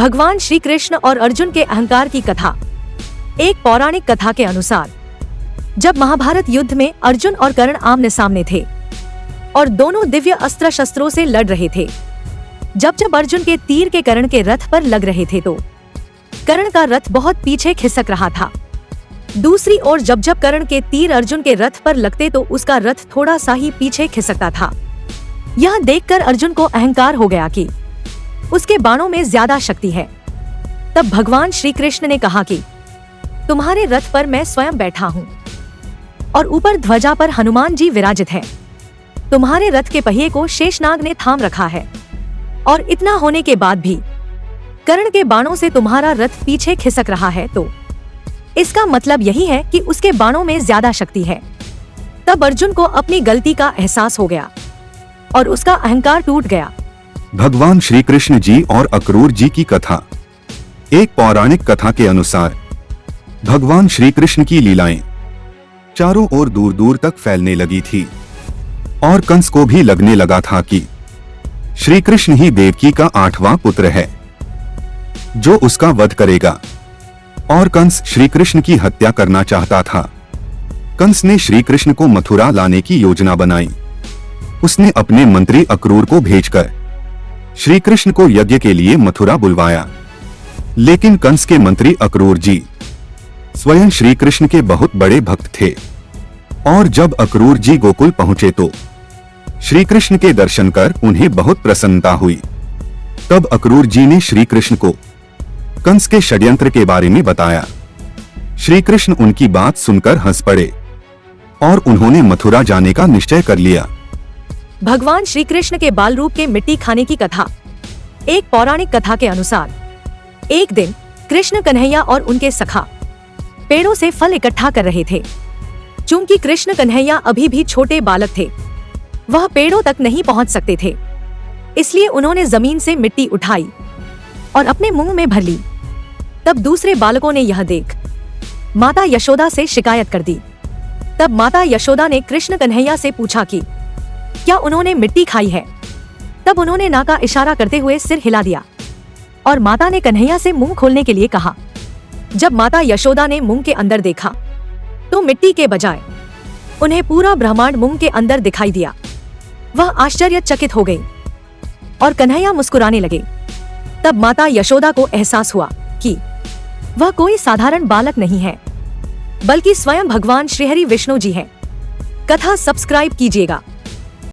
भगवान श्री कृष्ण और अर्जुन के अहंकार की कथा। एक पौराणिक कथा के अनुसार जब महाभारत युद्ध में अर्जुन और कर्ण आमने सामने थे और दोनों दिव्य अस्त्र शस्त्रों से लड़ रहे थे, जब अर्जुन के तीर के कर्ण के रथ पर लग रहे थे तो कर्ण का रथ बहुत पीछे खिसक रहा था। दूसरी ओर जब कर्ण के तीर अर्जुन के रथ पर लगते तो उसका रथ थोड़ा सा ही पीछे खिसकता था। यह देखकर अर्जुन को अहंकार हो गया कि उसके बाणों में ज्यादा शक्ति है। तब भगवान श्री कृष्ण ने कहा कि तुम्हारे रथ पर मैं स्वयं बैठा हूँ और ऊपर ध्वजा पर हनुमान जी विराजित हैं। तुम्हारे रथ के पहिए को शेषनाग ने थाम रखा है और इतना होने के बाद भी कर्ण के बाणों से तुम्हारा रथ पीछे खिसक रहा है, तो इसका मतलब यही है कि उसके बाणों में ज्यादा शक्ति है। तब अर्जुन को अपनी गलती का एहसास हो गया और उसका अहंकार टूट गया। भगवान श्री कृष्ण जी और अक्रूर जी की कथा। एक पौराणिक कथा के अनुसार भगवान श्री कृष्ण की लीलाएं चारों ओर दूर दूर तक फैलने लगी थी और कंस को भी लगने लगा था कि श्री कृष्ण ही देवकी का 8वां पुत्र है जो उसका वध करेगा, और कंस श्री कृष्ण की हत्या करना चाहता था। कंस ने श्री कृष्ण को मथुरा लाने की योजना बनाई। उसने अपने मंत्री अक्रूर को भेजकर श्री कृष्ण को यज्ञ के लिए मथुरा बुलवाया, लेकिन कंस के मंत्री अक्रूर जी स्वयं श्री कृष्ण के बहुत बड़े भक्त थे और जब अक्रूर जी गोकुल पहुंचे तो श्री कृष्ण के दर्शन कर उन्हें बहुत प्रसन्नता हुई। तब अक्रूर जी ने श्री कृष्ण को कंस के षड्यंत्र के बारे में बताया। श्री कृष्ण उनकी बात सुनकर हंस पड़े और उन्होंने मथुरा जाने का निश्चय कर लिया। भगवान श्री कृष्ण के बाल रूप के मिट्टी खाने की कथा। एक पौराणिक कथा के अनुसार एक दिन कृष्ण कन्हैया और उनके सखा पेड़ों से फल इकट्ठा कर रहे थे। चूंकि कृष्ण कन्हैया अभी भी छोटे बालक थे, वह पेड़ों तक नहीं पहुंच सकते थे, इसलिए उन्होंने जमीन से मिट्टी उठाई और अपने मुंह में भर ली। तब दूसरे बालकों ने यह देख माता यशोदा से शिकायत कर दी। तब माता यशोदा ने कृष्ण कन्हैया से पूछा कि क्या उन्होंने मिट्टी खाई है। तब उन्होंने ना का इशारा करते हुए सिर हिला दिया और माता ने कन्हैया से मुंह खोलने के लिए कहा। जब माता यशोदा ने मुंह के अंदर देखा तो मिट्टी के बजाय उन्हें पूरा ब्रह्मांड मुंह के अंदर दिखाई दिया। वह आश्चर्यचकित हो गई और कन्हैया मुस्कुराने लगे। तब माता यशोदा को एहसास हुआ कि वह कोई साधारण बालक नहीं है, बल्कि स्वयं भगवान श्रीहरि विष्णु जी हैं। कथा सब्सक्राइब कीजिएगा।